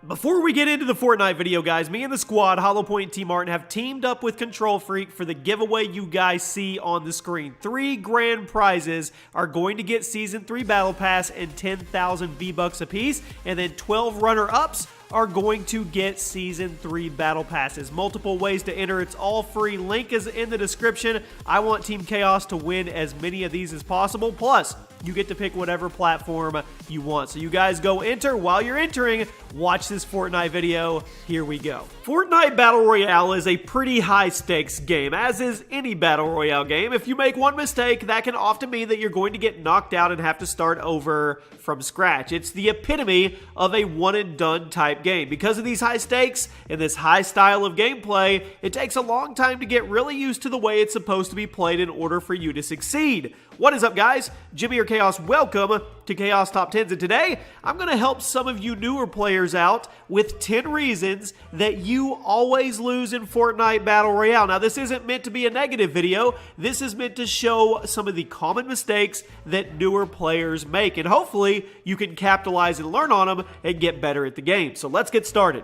Before we get into the Fortnite video, guys, me and the squad, HollowPoint and Team Martin, have teamed up with Control Freak for the giveaway you guys see on the screen. 3 grand prizes are going to get Season 3 Battle Pass and 10,000 V-Bucks apiece, and then 12 runner-ups are going to get Season 3 Battle Passes. Multiple ways to enter. It's all free. Link is in the description. I want Team Chaos to win as many of these as possible. Plus, you get to pick whatever platform you want. So you guys go enter. While you're entering, watch this Fortnite video. Here we go. Fortnite Battle Royale is a pretty high stakes game, as is any Battle Royale game. If you make one mistake, that can often mean that you're going to get knocked out and have to start over from scratch. It's the epitome of a one and done type game. Because of these high stakes and this high style of gameplay, it takes a long time to get really used to the way it's supposed to be played in order for you to succeed. What is up, guys? Jimmy or Chaos, welcome to Chaos Top 10s, and today I'm going to help some of you newer players out with 10 reasons that you always lose in Fortnite Battle Royale. Now, this isn't meant to be a negative video. This is meant to show some of the common mistakes that newer players make, and hopefully you can capitalize and learn on them and get better at the game. So let's get started.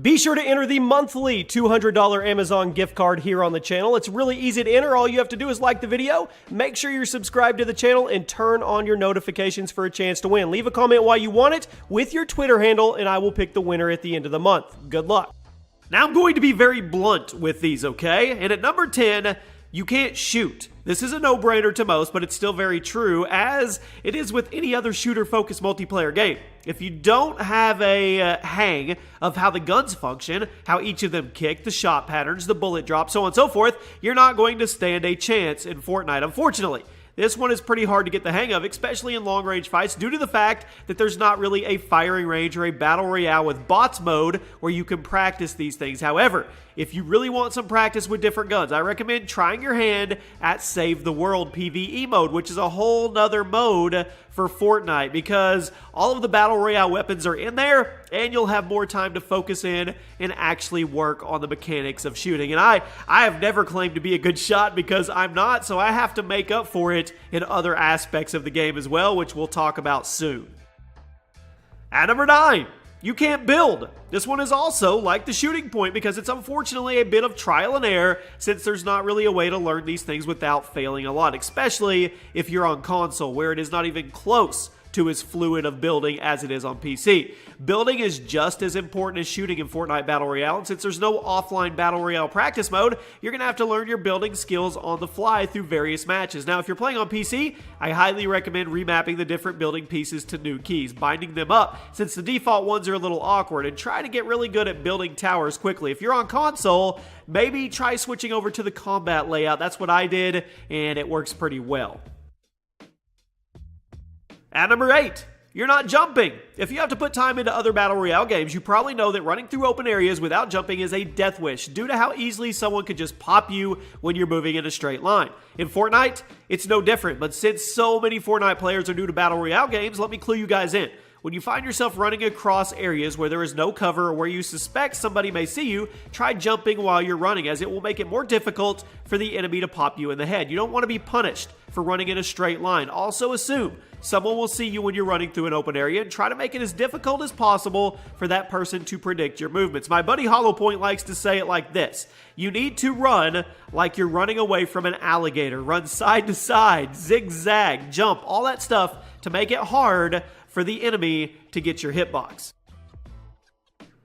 Be sure to enter the monthly $200 Amazon gift card here on the channel. It's really easy to enter. All you have to do is like the video, make sure you're subscribed to the channel, and turn on your notifications for a chance to win. Leave a comment why you want it with your Twitter handle, and I will pick the winner at the end of the month. Good luck. Now, I'm going to be very blunt with these, okay? And at number 10, you can't shoot. This is a no-brainer to most, but it's still very true, as it is with any other shooter-focused multiplayer game. If you don't have a hang of how the guns function, how each of them kick, the shot patterns, the bullet drop, so on and so forth, you're not going to stand a chance in Fortnite, unfortunately. This one is pretty hard to get the hang of, especially in long-range fights, due to the fact that there's not really a firing range or a battle royale with bots mode where you can practice these things. However, if you really want some practice with different guns, I recommend trying your hand at Save the World PvE mode, which is a whole nother mode for Fortnite, because all of the battle royale weapons are in there, and you'll have more time to focus in and actually work on the mechanics of shooting. And I have never claimed to be a good shot, because I'm not, so I have to make up for it in other aspects of the game as well, which we'll talk about soon. At number 9, you can't build. This one is also like the shooting point, because it's unfortunately a bit of trial and error, since there's not really a way to learn these things without failing a lot, especially if you're on console, where it is not even close to as fluid of building as it is on PC. Building is just as important as shooting in Fortnite Battle Royale, and since there's no offline Battle Royale practice mode, you're going to have to learn your building skills on the fly through various matches. Now, if you're playing on PC, I highly recommend remapping the different building pieces to new keys, binding them up, since the default ones are a little awkward, and try to get really good at building towers quickly. If you're on console, maybe try switching over to the combat layout. That's what I did, and it works pretty well. At number 8, you're not jumping. If you have to put time into other Battle Royale games, you probably know that running through open areas without jumping is a death wish due to how easily someone could just pop you when you're moving in a straight line. In Fortnite, it's no different, but since so many Fortnite players are new to Battle Royale games, let me clue you guys in. When you find yourself running across areas where there is no cover or where you suspect somebody may see you, try jumping while you're running, as it will make it more difficult for the enemy to pop you in the head. You don't want to be punished for running in a straight line. Also assume someone will see you when you're running through an open area, and try to make it as difficult as possible for that person to predict your movements. My buddy HollowPoint likes to say it like this: you need to run like you're running away from an alligator. Run side to side, zigzag, jump, all that stuff to make it hard for the enemy to get your hitbox.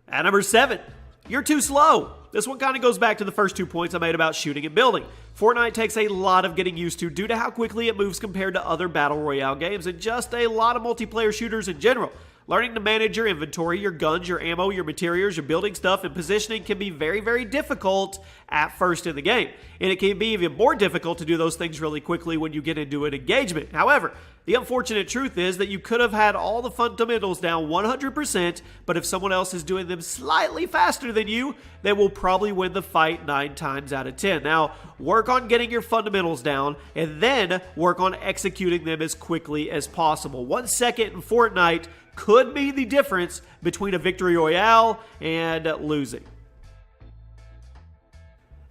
At number 7, you're too slow. This one kind of goes back to the first 2 points I made about shooting and building. Fortnite takes a lot of getting used to due to how quickly it moves compared to other Battle Royale games and just a lot of multiplayer shooters in general. Learning to manage your inventory, your guns, your ammo, your materials, your building stuff, and positioning can be very, very difficult at first in the game. And it can be even more difficult to do those things really quickly when you get into an engagement. However, the unfortunate truth is that you could have had all the fundamentals down 100%, but if someone else is doing them slightly faster than you, they will probably win the fight 9 times out of 10. Now, work on getting your fundamentals down, and then work on executing them as quickly as possible. 1 second in Fortnite could be the difference between a victory royale and losing.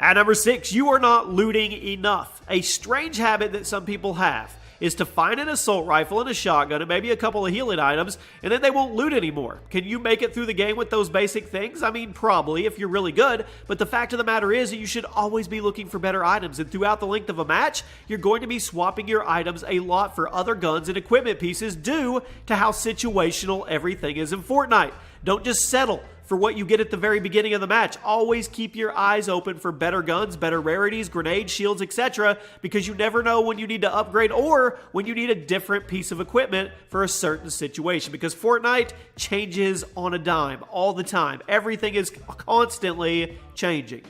At number 6, you are not looting enough. A strange habit that some people have. is to find an assault rifle and a shotgun and maybe a couple of healing items, and then they won't loot anymore. Can you make it through the game with those basic things? I mean, probably, if you're really good, but the fact of the matter is that you should always be looking for better items, and throughout the length of a match, you're going to be swapping your items a lot for other guns and equipment pieces due to how situational everything is in Fortnite. Don't just settle for what you get at the very beginning of the match. Always keep your eyes open for better guns, better rarities, grenades, shields, etc. because you never know when you need to upgrade or when you need a different piece of equipment for a certain situation, because Fortnite changes on a dime all the time. Everything is constantly changing.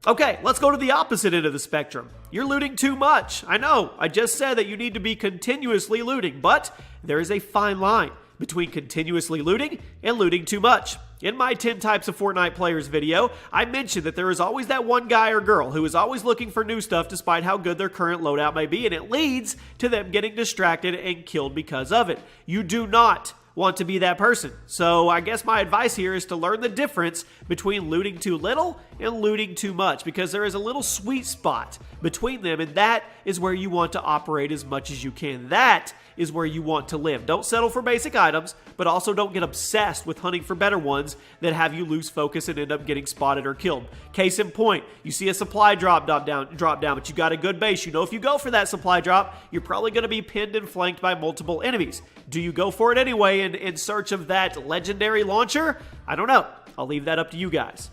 Okay, let's go to the opposite end of the spectrum. You're looting too much. I know, I just said that you need to be continuously looting, but there is a fine line between continuously looting and looting too much. In my 10 types of Fortnite players video, I mentioned that there is always that one guy or girl who is always looking for new stuff despite how good their current loadout may be, and it leads to them getting distracted and killed because of it. You do not want to be that person. So I guess my advice here is to learn the difference between looting too little and looting too much, because there is a little sweet spot between them, and that is where you want to operate as much as you can. That is where you want to live. Don't settle for basic items, but also don't get obsessed with hunting for better ones that have you lose focus and end up getting spotted or killed. Case in point, you see a supply drop down, but you got a good base. You know if you go for that supply drop, you're probably going to be pinned and flanked by multiple enemies. Do you go for it anyway in search of that legendary launcher? I don't know. I'll leave that up to you guys.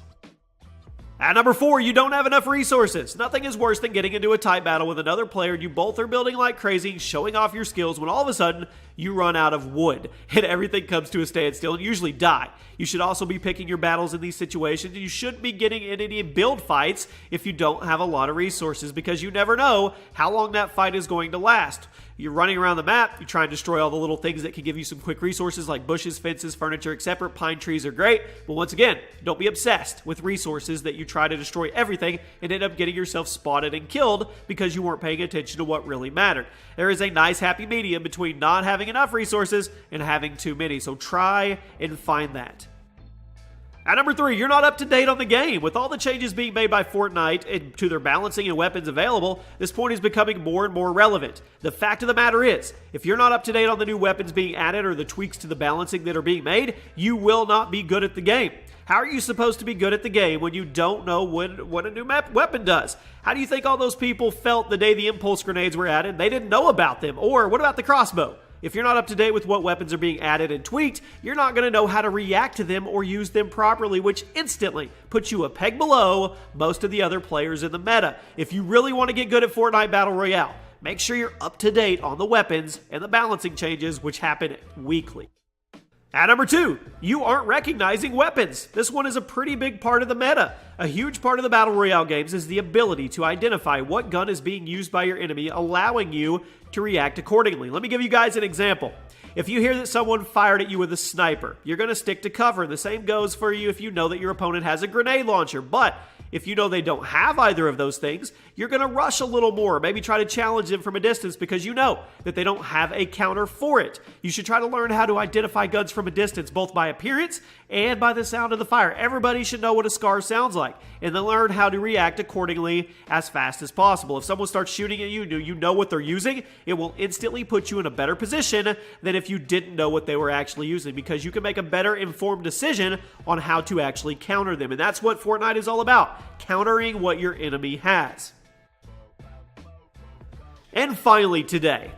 At number 4, you don't have enough resources. Nothing is worse than getting into a tight battle with another player and you both are building like crazy, showing off your skills, when all of a sudden you run out of wood and everything comes to a standstill and you usually die. You should also be picking your battles in these situations, and you shouldn't be getting in any build fights if you don't have a lot of resources, because you never know how long that fight is going to last. You're running around the map, you try and destroy all the little things that can give you some quick resources like bushes, fences, furniture, etc. Pine trees are great, but once again, don't be obsessed with resources that you try to destroy everything and end up getting yourself spotted and killed because you weren't paying attention to what really mattered. There is a nice happy medium between not having enough resources and having too many, so try and find that. At number 3, you're not up to date on the game. With all the changes being made by Fortnite to their balancing and weapons available, this point is becoming more and more relevant. The fact of the matter is, if you're not up to date on the new weapons being added or the tweaks to the balancing that are being made, you will not be good at the game. How are you supposed to be good at the game when you don't know what a new weapon does? How do you think all those people felt the day the impulse grenades were added? They didn't know about them. Or what about the crossbow? If you're not up to date with what weapons are being added and tweaked, you're not going to know how to react to them or use them properly, which instantly puts you a peg below most of the other players in the meta. If you really want to get good at Fortnite Battle Royale, make sure you're up to date on the weapons and the balancing changes, which happen weekly. At number 2, you aren't recognizing weapons. This one is a pretty big part of the meta. A huge part of the Battle Royale games is the ability to identify what gun is being used by your enemy, allowing you to react accordingly. Let me give you guys an example. If you hear that someone fired at you with a sniper, you're going to stick to cover. The same goes for you if you know that your opponent has a grenade launcher. But if you know they don't have either of those things, you're going to rush a little more. Maybe try to challenge them from a distance because you know that they don't have a counter for it. You should try to learn how to identify guns from a distance, both by appearance and by the sound of the fire. Everybody should know what a SCAR sounds like, and then learn how to react accordingly as fast as possible. If someone starts shooting at you, you know what they're using, it will instantly put you in a better position than if you didn't know what they were actually using, because you can make a better informed decision on how to actually counter them. And that's what Fortnite is all about, countering what your enemy has. And finally today,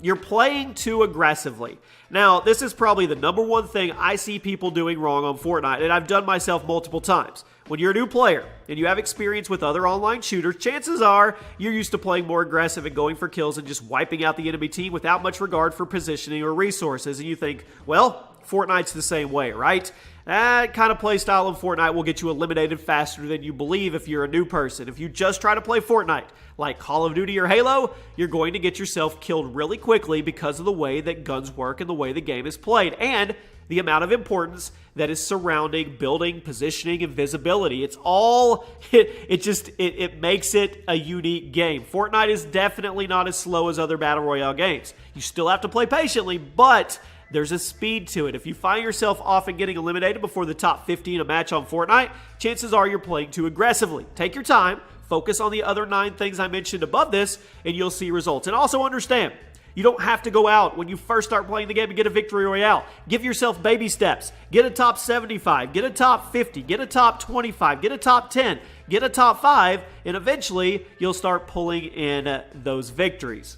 you're playing too aggressively. Now, this is probably the number one thing I see people doing wrong on Fortnite, and I've done myself multiple times. When you're a new player and you have experience with other online shooters, chances are you're used to playing more aggressive and going for kills and just wiping out the enemy team without much regard for positioning or resources. And you think, well, Fortnite's the same way, right? That kind of play style in Fortnite will get you eliminated faster than you believe if you're a new person. If you just try to play Fortnite like Call of Duty or Halo, you're going to get yourself killed really quickly because of the way that guns work and the way the game is played, and the amount of importance that is surrounding building, positioning, and visibility. It's all, it makes it a unique game. Fortnite is definitely not as slow as other Battle Royale games. You still have to play patiently, but there's a speed to it. If you find yourself often getting eliminated before the top 50 in a match on Fortnite, chances are you're playing too aggressively. Take your time, Focus on the other 9 things I mentioned above this, and you'll see results. And also understand, you don't have to go out when you first start playing the game and get a victory royale. Give yourself baby steps. Get a top 75, get a top 50, get a top 25, get a top 10, get a top 5, and eventually you'll start pulling in those victories.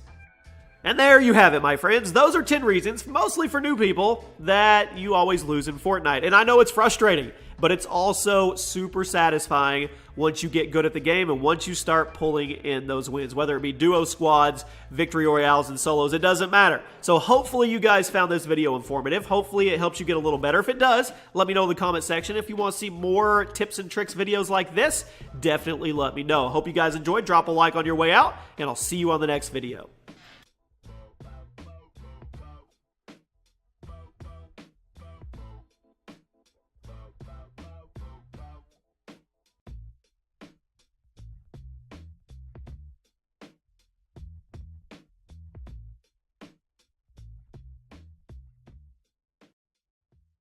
And there you have it, my friends. Those are 10 reasons, mostly for new people, that you always lose in Fortnite. And I know it's frustrating, but it's also super satisfying once you get good at the game and once you start pulling in those wins, whether it be duo squads, victory royales, and solos, it doesn't matter. So hopefully you guys found this video informative. Hopefully it helps you get a little better. If it does, let me know in the comment section. If you want to see more tips and tricks videos like this, definitely let me know. Hope you guys enjoyed. Drop a like on your way out, and I'll see you on the next video.